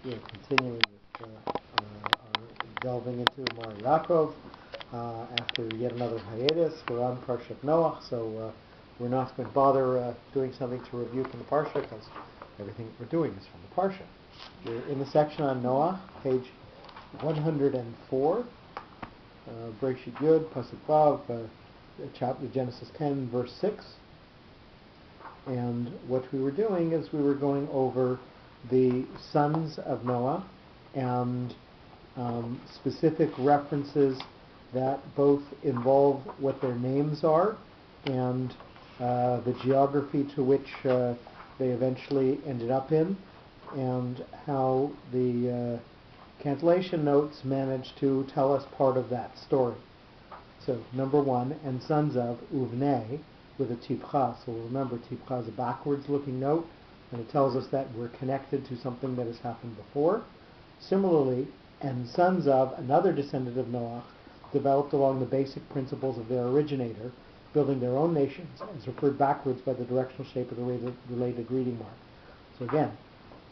We're continuing with our delving into Mareh Yaakov after yet another hiatus. We're on Parshat Noach, so we're not going to bother doing something to review from the Parsha because everything we're doing is from the Parsha. We're in the section on Noah, page 104, Bereshit Yud, Pasuk Vav, chapter Genesis 10, verse 6. And what we were doing is we were going over the sons of Noah and specific references that both involve what their names are and the geography to which they eventually ended up in, and how the cancellation notes managed to tell us part of that story. So, number one, and sons of Uvnei, with a tipcha. So remember, tipcha is a backwards looking note, and it tells us that we're connected to something that has happened before. Similarly, and sons of another descendant of Noah developed along the basic principles of their originator, building their own nations, as referred backwards by the directional shape of the related reading mark. So again,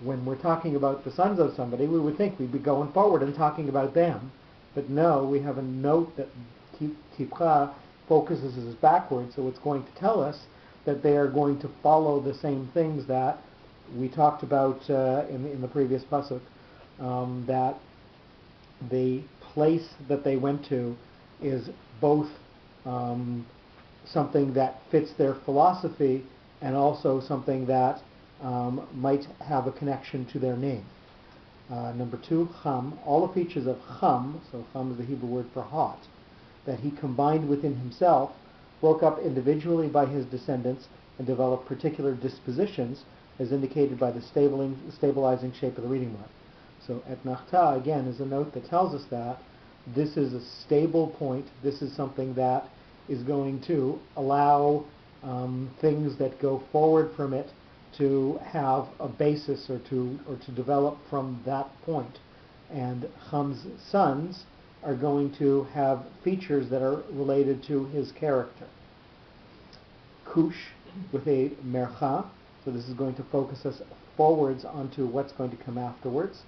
when we're talking about the sons of somebody, we would think we'd be going forward and talking about them, but no, we have a note that tipcha focuses us backwards, so it's going to tell us that they are going to follow the same things that we talked about in the previous pasuk, that the place that they went to is both something that fits their philosophy and also something that might have a connection to their name. Number two, Cham. All the features of Cham, so Cham is the Hebrew word for hot, that he combined within himself, broke up individually by his descendants, and developed particular dispositions, as indicated by the stabilizing shape of the reading mark. So et nachta, again, is a note that tells us that this is a stable point. This is something that is going to allow things that go forward from it to have a basis or to develop from that point. And Cham's sons are going to have features that are related to his character. Cush with a mercha, so this is going to focus us forwards onto what's going to come afterwards.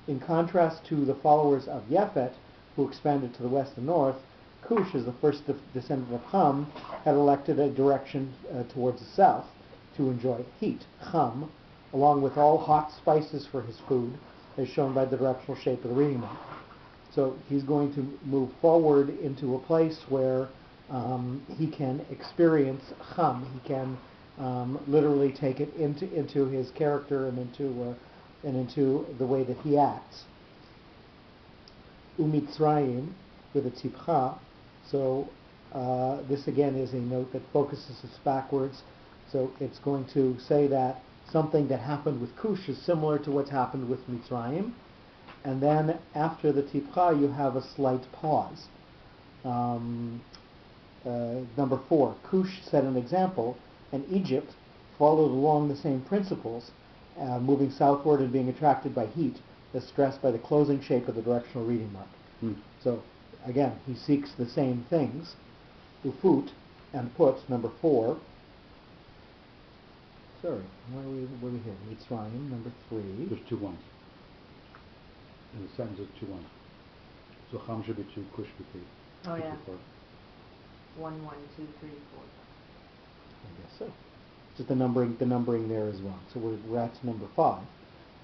In contrast to the followers of Yefet, who expanded to the west and north, Cush, as the first descendant of Ham, had elected a direction towards the south to enjoy heat. Ham, along with all hot spices for his food, as shown by the directional shape of the reading mark. So he's going to move forward into a place where he can experience Cham. He can literally take it into his character and into the way that he acts. Umitzrayim with a tipcha. So this again is a note that focuses us backwards. So it's going to say that something that happened with Cush is similar to what's happened with Mitzrayim. And then after the tipcha, you have a slight pause. Number four, Cush set an example, and Egypt followed along the same principles, moving southward and being attracted by heat, as stressed by the closing shape of the directional reading mark. So, again, he seeks the same things. Ufut and put, number four. Sorry, where are we here? Mitzrayim, number three. There's 2 1s. In the sentence is 2 1. So Cham should be 2, Cush should be 3. Oh yeah. 1, 1, 2, 3, 4. I guess so. Just the numbering there as well. So we're at number 5.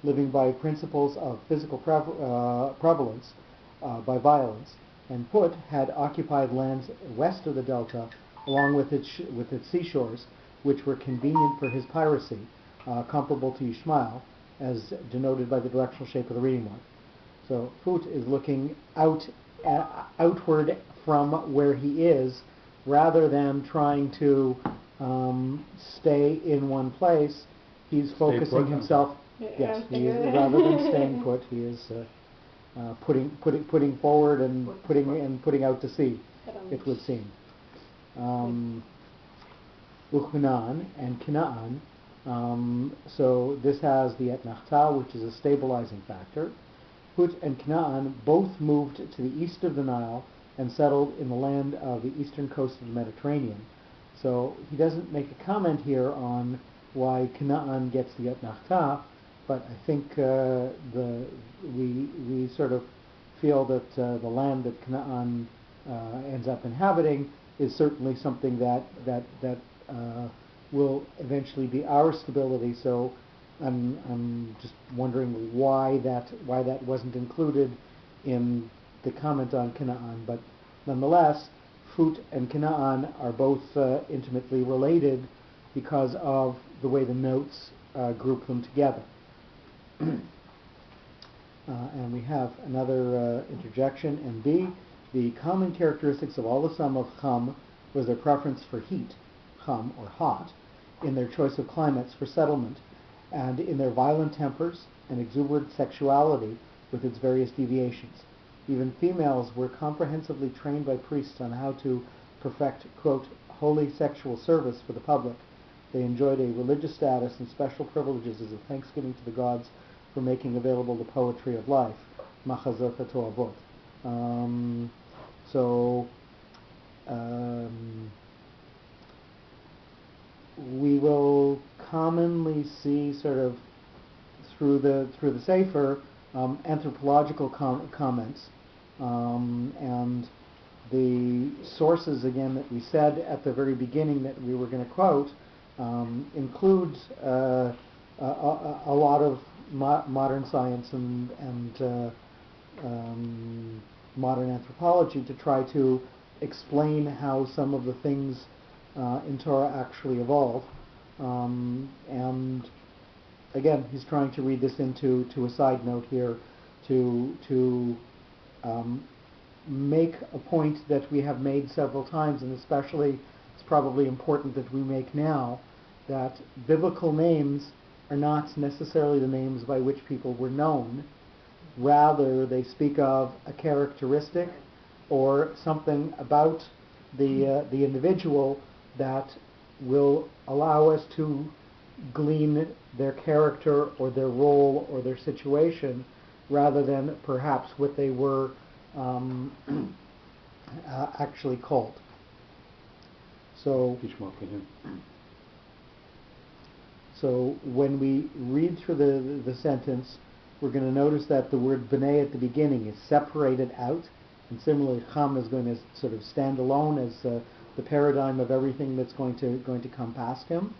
Living by principles of physical prevalence by violence, and Put had occupied lands west of the delta, along with its seashores, which were convenient for his piracy, comparable to Ishmael, as denoted by the directional shape of the reading mark. So Put is looking outward from where he is, rather than trying to stay in one place. He's focusing himself. Yes, rather than staying put, he is putting forward and putting out to sea. It would seem. Uchnan and Canaan. So this has the et nachta, which is a stabilizing factor. Put and Canaan both moved to the east of the Nile and settled in the land of the eastern coast of the Mediterranean. So he doesn't make a comment here on why Canaan gets the et nachta, but I think we sort of feel that the land that Canaan ends up inhabiting is certainly something that will eventually be our stability. So I'm just wondering why that wasn't included in the comment on Canaan. But nonetheless, Phut and Canaan are both intimately related because of the way the notes group them together. And we have another interjection in B. The common characteristics of all the sum of Chum was their preference for heat, Chum or hot, in their choice of climates for settlement, and in their violent tempers and exuberant sexuality with its various deviations. Even females were comprehensively trained by priests on how to perfect, quote, holy sexual service for the public. They enjoyed a religious status and special privileges as a thanksgiving to the gods for making available the poetry of life, Machazot HaToavot. We will commonly see, sort of through the Sefer, anthropological comments, and the sources again that we said at the very beginning that we were going to quote include a lot of modern science and modern anthropology to try to explain how some of the things in Torah actually evolve. And again, he's trying to read this into a side note here to make a point that we have made several times, and especially it's probably important that we make now, that biblical names are not necessarily the names by which people were known. Rather, they speak of a characteristic or something about the individual that will allow us to glean their character or their role or their situation, rather than perhaps what they were actually called. So when we read through the sentence, we're going to notice that the word b'nei at the beginning is separated out, and similarly Cham is going to sort of stand alone as the paradigm of everything that's going to come past him.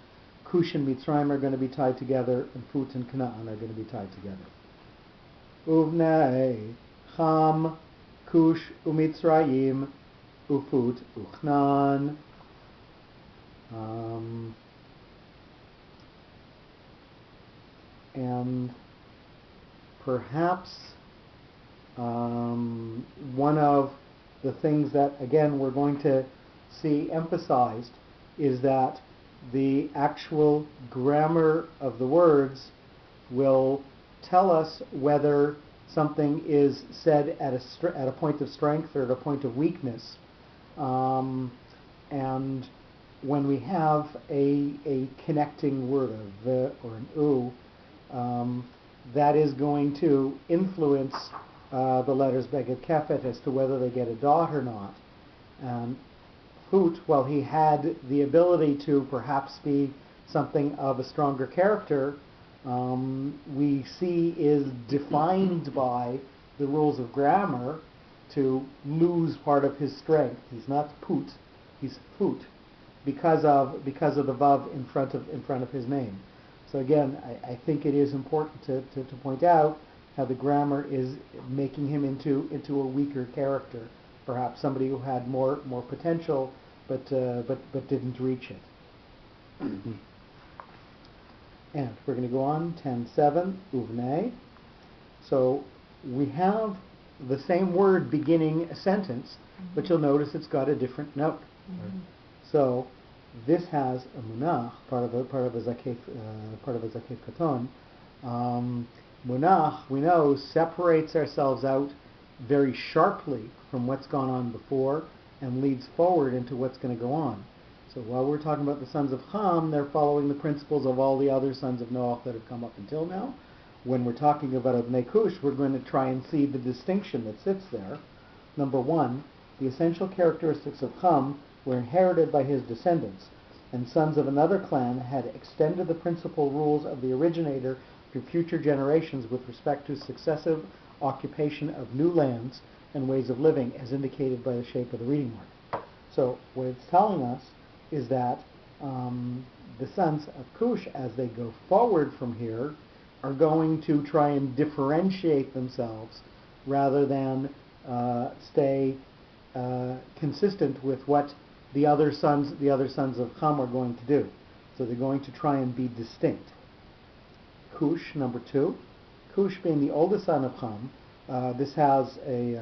Cush and Mitzrayim are going to be tied together, and Phut and Canaan are going to be tied together. Uvnei Cham Cush uMitzrayim uFut uchnan. And perhaps one of the things that, again, we're going to see emphasized is that the actual grammar of the words will tell us whether something is said at a point of strength or at a point of weakness. And when we have a connecting word, a v or an u, that is going to influence the letters beged kefet as to whether they get a dot or not. Phut, while he had the ability to perhaps be something of a stronger character, we see is defined by the rules of grammar to lose part of his strength. He's not put, he's Phut, because of the vav in front of his name. So again, I think it is important to point out how the grammar is making him into a weaker character, perhaps somebody who had more potential, but didn't reach it. And we're going to go on, 10.7, uvnei. So we have the same word beginning a sentence, but you'll notice it's got a different note. So this has a munach, part of a zakef katon. Munach, we know, separates ourselves out very sharply from what's gone on before and leads forward into what's going to go on. So while we're talking about the sons of Ham, they're following the principles of all the other sons of Noach that have come up until now. When we're talking about Bnei Cush, we're going to try and see the distinction that sits there. Number one, the essential characteristics of Ham were inherited by his descendants, and sons of another clan had extended the principal rules of the originator to future generations with respect to successive occupation of new lands and ways of living, as indicated by the shape of the reading mark. So what it's telling us is that the sons of Cush, as they go forward from here, are going to try and differentiate themselves rather than stay consistent with what the other sons of Ham are going to do. So they're going to try and be distinct. Cush, number 2. Cush being the oldest son of Ham. This has a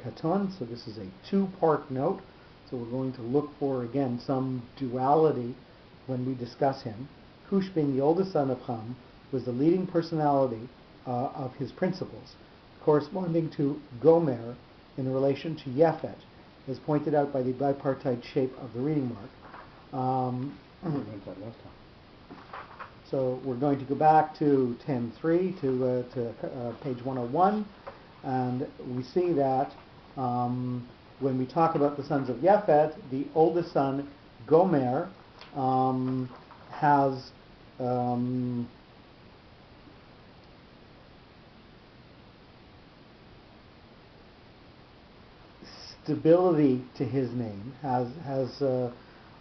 katon, so this is a two-part note. So we're going to look for, again, some duality when we discuss him. Cush being the oldest son of Ham was the leading personality of his principles, corresponding to Gomer in relation to Yefet, as pointed out by the bipartite shape of the reading mark. We went that last time. So we're going to go back to 10.3 to page 101, and we see that when we talk about the sons of Yefet, the oldest son, Gomer, has stability to his name, has an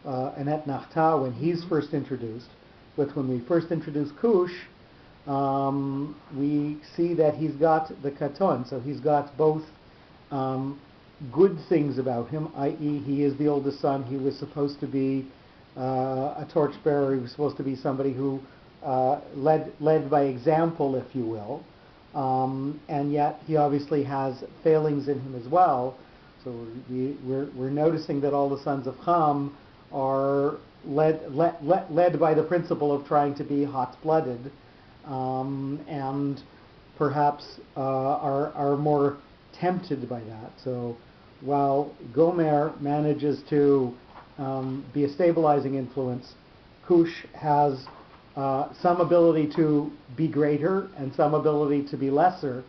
etnachta when he's first introduced. But when we first introduce Cush, we see that he's got the katon, so he's got both good things about him, i.e. he is the oldest son. He was supposed to be a torchbearer. He was supposed to be somebody who led by example, if you will. And yet he obviously has failings in him as well. So we're noticing that all the sons of Ham are led by the principle of trying to be hot-blooded, and perhaps are more tempted by that. So while Gomer manages to be a stabilizing influence, Cush has some ability to be greater and some ability to be lesser,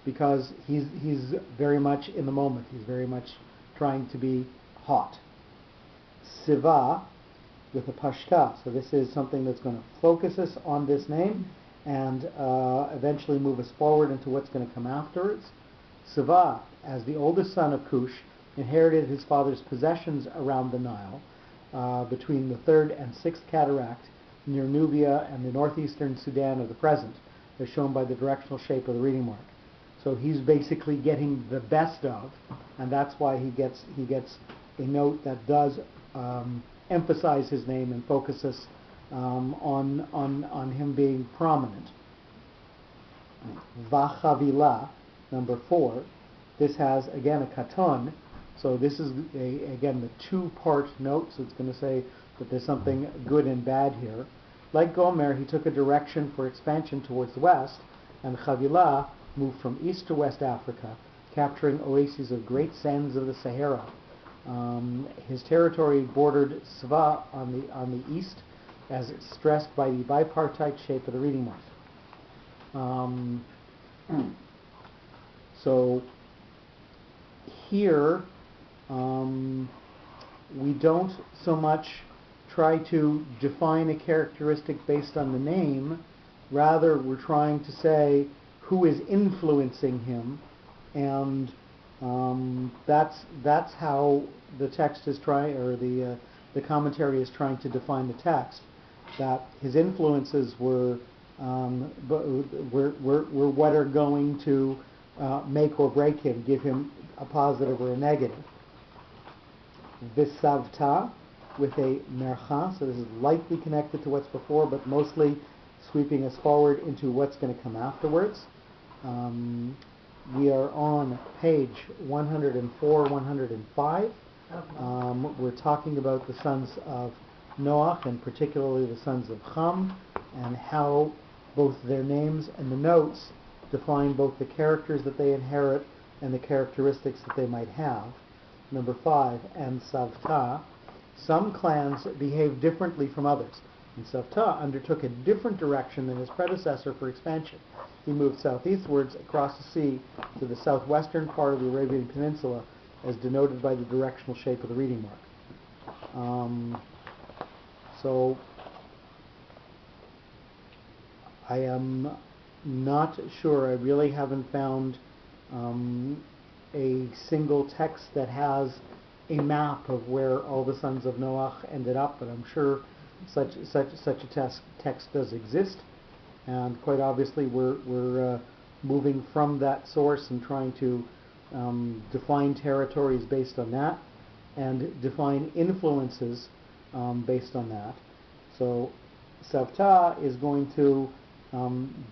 because he's very much in the moment. He's very much trying to be hot. Siva with a pashta. So this is something that's going to focus us on this name and eventually move us forward into what's going to come afterwards. Siva, as the oldest son of Cush, inherited his father's possessions around the Nile between the 3rd and 6th cataract near Nubia and the northeastern Sudan of the present, as shown by the directional shape of the reading mark. So he's basically getting the best of, and that's why he gets a note that does emphasize his name and focus us on him being prominent. Vachavila, number 4. This has again a katon, so this is again the two-part note. So it's going to say that there's something good and bad here. Like Gomer, he took a direction for expansion towards the west, and Chavila moved from east to west Africa, capturing oases of great sands of the Sahara. His territory bordered Sva on the east, as stressed by the bipartite shape of the reading mark. So here we don't so much try to define a characteristic based on the name. Rather, we're trying to say who is influencing him, and that's how the text is trying, or the commentary is trying to define the text. That his influences were what are going to make or break him, give him a positive or a negative. Visavta with a mercha, so this is lightly connected to what's before, but mostly sweeping us forward into what's going to come afterwards. We are on page 104, 105. We're talking about the sons of Noach, and particularly the sons of Ham, and how both their names and the notes define both the characters that they inherit and the characteristics that they might have. Number 5, and Savta. Some clans behave differently from others, and Savta undertook a different direction than his predecessor for expansion. He moved southeastwards across the sea to the southwestern part of the Arabian Peninsula, as denoted by the directional shape of the reading mark. So I am not sure. I really haven't found a single text that has a map of where all the sons of Noach ended up, but I'm sure such a text does exist, and quite obviously we're moving from that source and trying to define territories based on that, and define influences based on that. So Savta is going to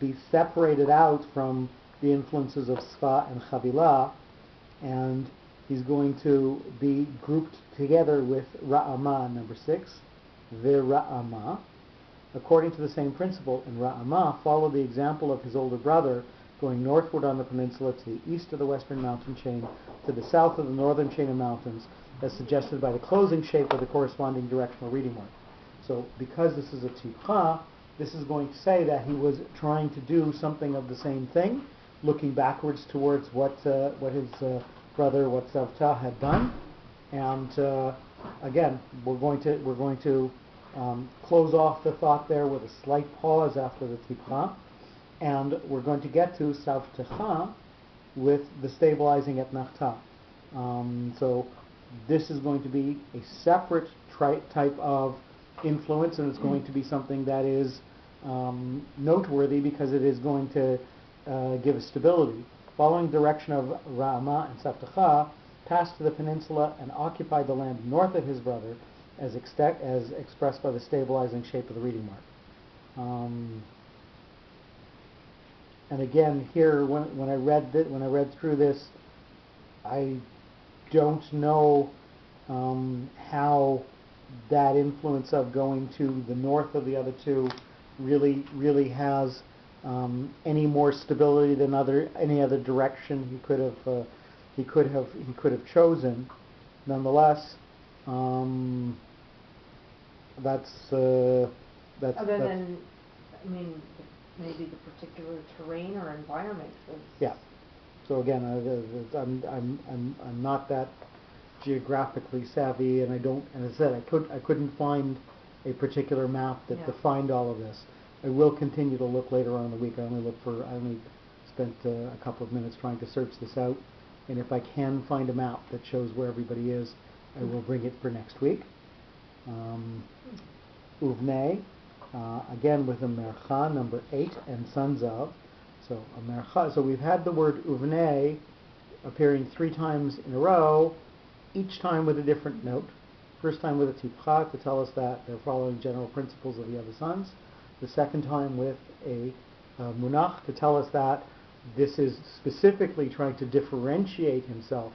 be separated out from the influences of Sfa and Chavila, and he's going to be grouped together with Ra'ama, number 6, Vira'ama. According to the same principle, in Ra'ama, follow the example of his older brother, going northward on the peninsula to the east of the western mountain chain, to the south of the northern chain of mountains, as suggested by the closing shape of the corresponding directional reading mark. So because this is a tipcha, this is going to say that he was trying to do something of the same thing, looking backwards towards what his brother, what Savta had done. And again, we're going to close off the thought there with a slight pause after the tipcha, and we're going to get to Savtecha with the stabilizing at Nachta. So this is going to be a separate type of influence, and it's going to be something that is noteworthy because it is going to give us stability. Following the direction of Ra'ama and Savtecha, passed to the peninsula and occupied the land north of his brother, as expressed by the stabilizing shape of the reading mark. And again, here when I read through this, I don't know how that influence of going to the north of the other two really has any more stability than any other direction he could have chosen. Nonetheless, that's Other than, I mean, maybe the particular terrain or environment. Yeah. So again, I'm not that geographically savvy, and as I said, I couldn't find a particular map that defined all of this. I will continue to look later on in the week. I only spent a couple of minutes trying to search this out, and if I can find a map that shows where everybody is, I will bring it for next week. Uvnei, again with a mercha, number 8, and sons of. So a mercha. So we've had the word uvnei appearing 3 times in a row, each time with a different note. First time with a tipcha to tell us that they're following general principles of the other sons. The second time with a munach to tell us that this is specifically trying to differentiate himself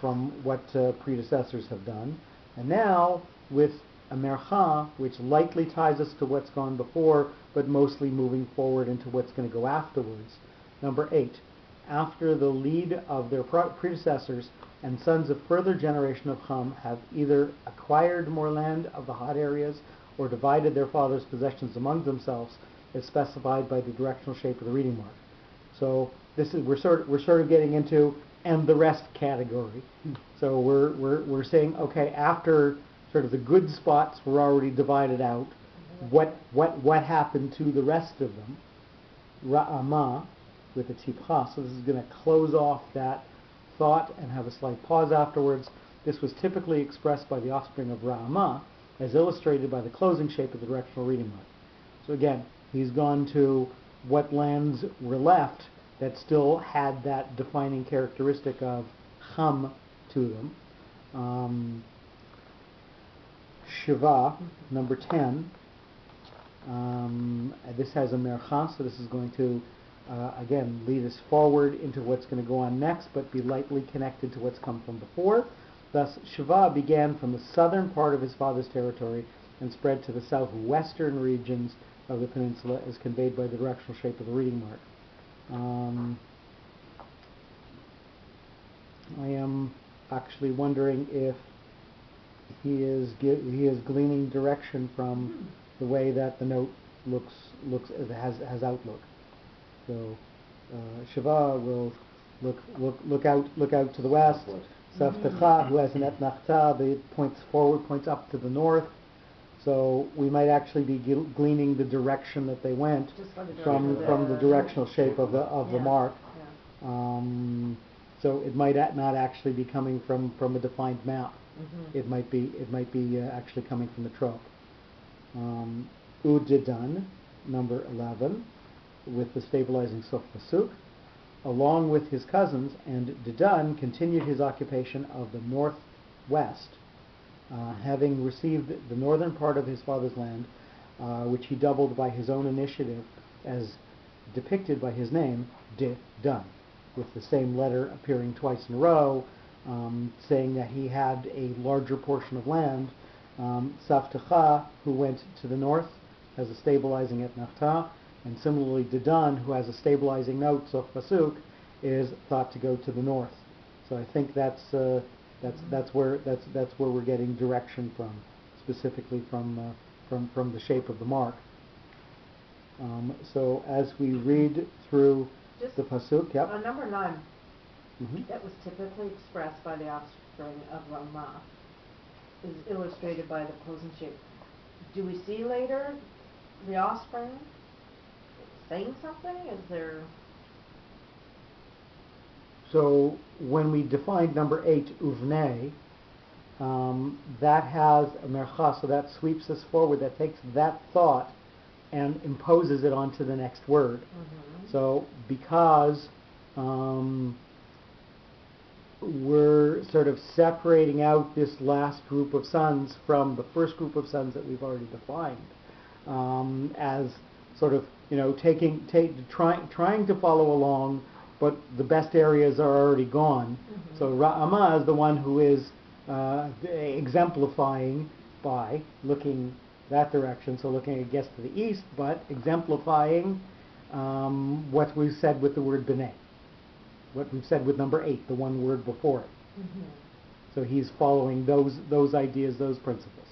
from what predecessors have done. And now with a mercha, which lightly ties us to what's gone before, but mostly moving forward into what's going to go afterwards. Number 8, after the lead of their predecessors, and sons of further generation of Ham have either acquired more land of the hot areas or divided their father's possessions among themselves, as specified by the directional shape of the reading mark. So this is we're sort of getting into and the rest category. So we're saying, okay, after sort of the good spots were already divided out, what happened to the rest of them? Ra'ama with a tipcha. So this is going to close off that thought and have a slight pause afterwards. This was typically expressed by the offspring of Ra'ama, as illustrated by the closing shape of the directional reading mark. So again, he's gone to what lands were left that still had that defining characteristic of Ham to them. Shiva, number 10. This has a mercha, so this is going to again lead us forward into what's going to go on next, but be lightly connected to what's come from before. Thus, Shiva began from the southern part of his father's territory and spread to the southwestern regions of the peninsula, as conveyed by the directional shape of the reading mark. I am actually wondering if he is gleaning direction from the way that the note has outlook. So Shiva will look out to the west. Savtecha, who has an etnachta, points forward, points up to the north. So we might actually be gleaning the direction that they went from the directional shape of the mark. Yeah. So it might not actually be coming from a defined map. Mm-hmm. It might be actually coming from the trope. Udidan, number 11, with the stabilizing sof pasuk, along with his cousins, and Didan continued his occupation of the northwest, having received the northern part of his father's land, which he doubled by his own initiative, as depicted by his name, Didan, with the same letter appearing twice in a row, saying that he had a larger portion of land. Saftecha, who went to the north, has a stabilizing et Naftah, and similarly Didan, who has a stabilizing note, Sof Pasuk, is thought to go to the north. So I think that's where we're getting direction from, specifically from the shape of the mark. So as we read through the pasuk, yep. On number 9, Mm-hmm. that was typically expressed by the offspring of Ramah, is illustrated by the closing shape. Do we see later the offspring saying something? Is there... So when we defined number 8, uvnei, that has a mercha, so that sweeps us forward, that takes that thought and imposes it onto the next word. Mm-hmm. So because we're sort of separating out this last group of sons from the first group of sons that we've already defined, as sort of, trying to follow along, but the best areas are already gone. Mm-hmm. So Ra'ama is the one who is exemplifying by looking that direction, so looking, I guess, to the east, but exemplifying what we've said with the word B'nai, what we've said with number 8, the one word before it. Mm-hmm. So he's following those ideas, those principles.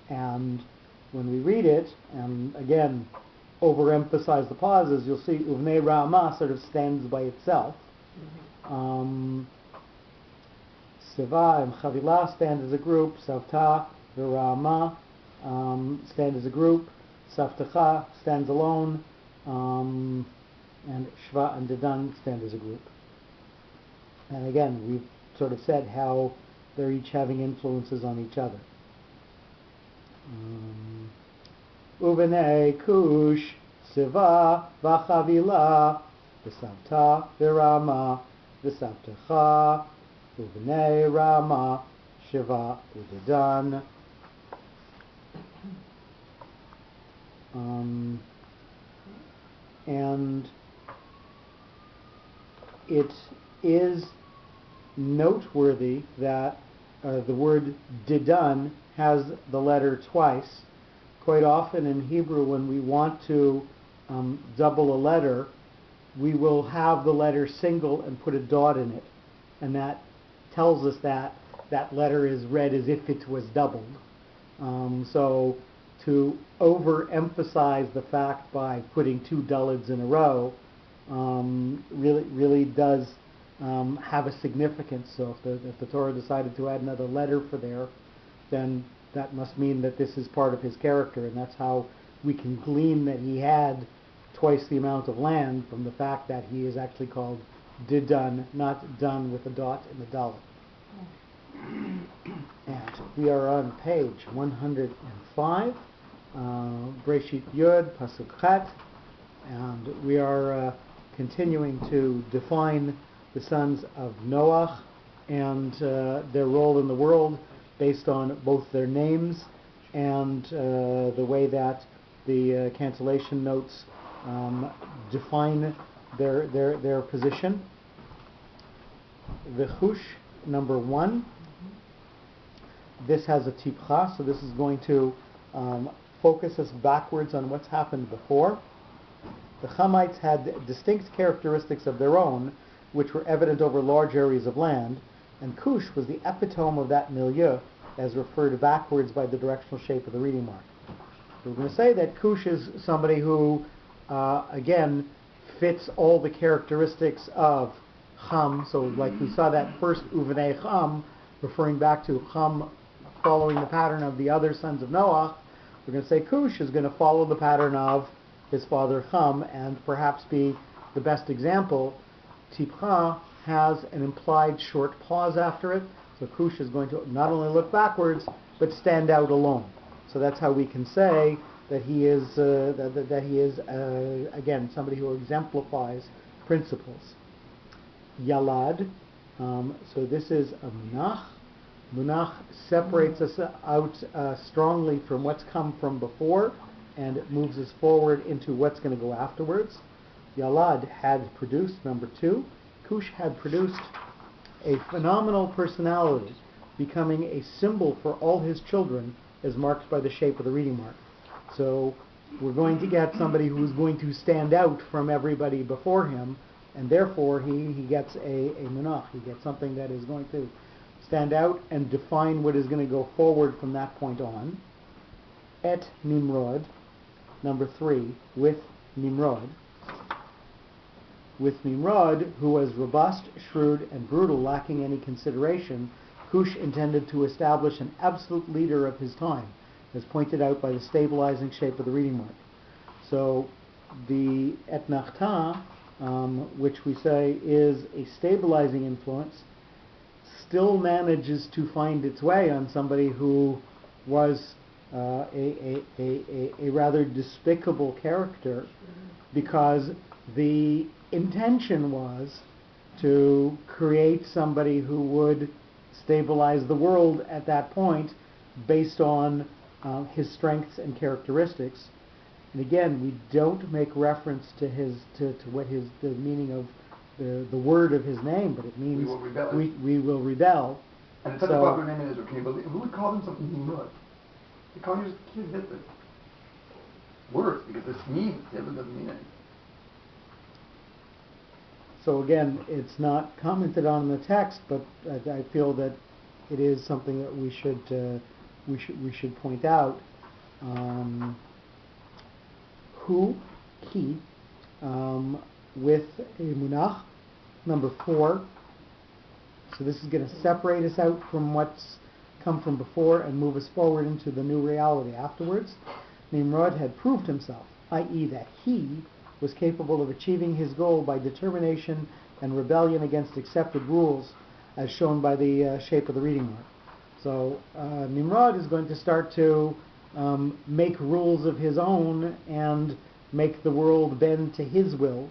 And when we read it, and again, overemphasize the pauses, you'll see Uvnei Ra'ama sort of stands by itself. Mm-hmm. Siva and Chavilah stand as a group. Savta, Ra'ama stand as a group. Savtecha stands alone. And Shva and Didan stand as a group. And again, we've sort of said how they're each having influences on each other. Uvenei Kush, Siva, V'Chavila, V'Savta, V'Rama, V'Savtecha, Uvenei Rama, Shiva, Udidan. And it is noteworthy that the word Didan has the letter twice. Quite often in Hebrew, when we want to double a letter, we will have the letter single and put a dot in it. And that tells us that that letter is read as if it was doubled. So to overemphasize the fact by putting 2 dalids in a row really does have a significance. So if the Torah decided to add another letter for there, then that must mean that this is part of his character, and that's how we can glean that he had twice the amount of land from the fact that he is actually called Didan, not done with a dot in the dalet. And we are on page 105, Breshit Yud, Pasuk Chet, and we are continuing to define the sons of Noach and their role in the world based on both their names and the way that the cancellation notes define their position. V'chush, number 1. This has a tipcha, so this is going to focus us backwards on what's happened before. The Chamites had distinct characteristics of their own, which were evident over large areas of land, and Cush was the epitome of that milieu, as referred backwards by the directional shape of the reading mark. We're going to say that Cush is somebody who, again, fits all the characteristics of Cham. So like we saw that first Uvenei Cham, referring back to Cham following the pattern of the other sons of Noach, we're going to say Cush is going to follow the pattern of his father Cham, and perhaps be the best example. Tipcha has an implied short pause after it, so Cush is going to not only look backwards, but stand out alone. So that's how we can say that he is, again, somebody who exemplifies principles. Yalad, so this is a munach. Munach separates us out strongly from what's come from before, and it moves us forward into what's going to go afterwards. Yalad had produced, number 2. Cush had produced a phenomenal personality, becoming a symbol for all his children, as marked by the shape of the reading mark. So we're going to get somebody who's going to stand out from everybody before him, and therefore he gets a munach. He gets something that is going to stand out and define what is going to go forward from that point on. Et Nimrod, number 3, with Nimrod. With Nimrod, who was robust, shrewd, and brutal, lacking any consideration, Cush intended to establish an absolute leader of his time, as pointed out by the stabilizing shape of the reading mark. So the Et Nachta, which we say is a stabilizing influence, still manages to find its way on somebody who was a rather despicable character, because the intention was to create somebody who would stabilize the world at that point based on his strengths and characteristics. And again, we don't make reference to what the meaning of the word of his name, but it means we will rebel. And it's such a popular name in Israel. Can you believe? Who would call him something Nimrod? They call him just kid Hitler. Worse, because this means Hitler doesn't mean anything. So again, it's not commented on in the text, but I feel that it is something that we should point out. Who, he, with a munach, number 4. So this is going to separate us out from what's come from before and move us forward into the new reality afterwards. Nimrod had proved himself, i.e. that he was capable of achieving his goal by determination and rebellion against accepted rules, as shown by the shape of the reading mark. So Nimrod is going to start to make rules of his own and make the world bend to his will.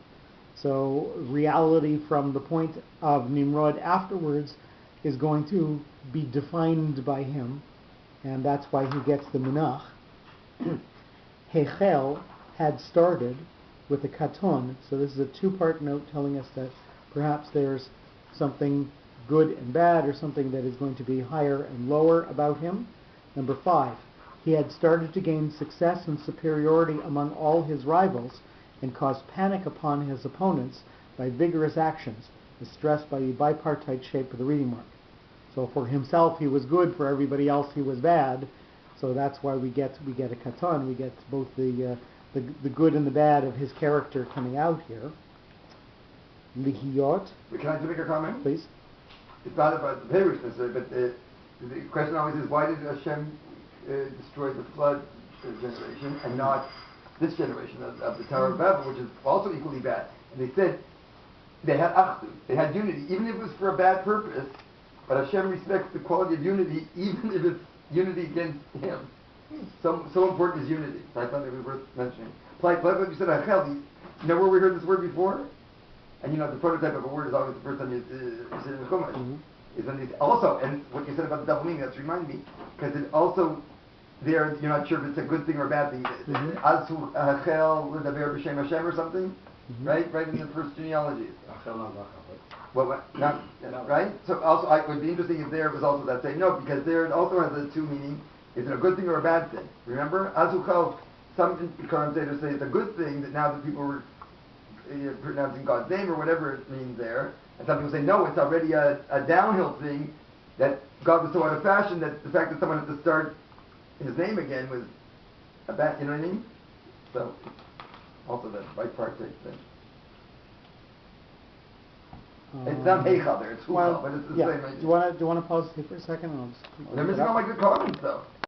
So reality from the point of Nimrod afterwards is going to be defined by him, and that's why he gets the munach. Hechel had started with a katon, so this is a 2-part note telling us that perhaps there's something good and bad, or something that is going to be higher and lower about him. Number 5, he had started to gain success and superiority among all his rivals, and caused panic upon his opponents by vigorous actions, as stressed by the bipartite shape of the reading mark. So for himself he was good, for everybody else he was bad. So that's why we get a katon. We get both the good and the bad of his character coming out here. Lihiyot. Can I just make a comment? Please. It's not about the Perush necessarily, but the question always is, why did Hashem destroy the flood generation and not this generation of the Tower of Babel, which is also equally bad? And they said they had achdut, they had unity, even if it was for a bad purpose, but Hashem respects the quality of unity, even if it's unity against him. So important is unity. So I thought it was worth mentioning. Like what you said, Achel, you know where we heard this word before? And you know, the prototype of a word is always the first time you say it in the Chumash. Mm-hmm. Is when it's also, and what you said about the double meaning, that's reminded me, because it also, there, you're not sure if it's a good thing or a bad thing. Azu Achel L'daber B'Shem Hashem or something, right in the first genealogies. What? Not, right? So also, it would be interesting if there was also that same note, because there it also has a 2 meaning. Is it a good thing or a bad thing? Remember? Azuchal, some commentators say it's a good thing that now that people were pronouncing God's name or whatever it means there, and some people say no, it's already a downhill thing, that God was so out of fashion that the fact that someone had to start his name again was a bad, you know what I mean? So, also that bipartite thing. It's not Heichal there, it's Huchal, but it's the yeah. same idea. Do you want to pause here for a second? And I'll just They're look it missing all up? my good comments though.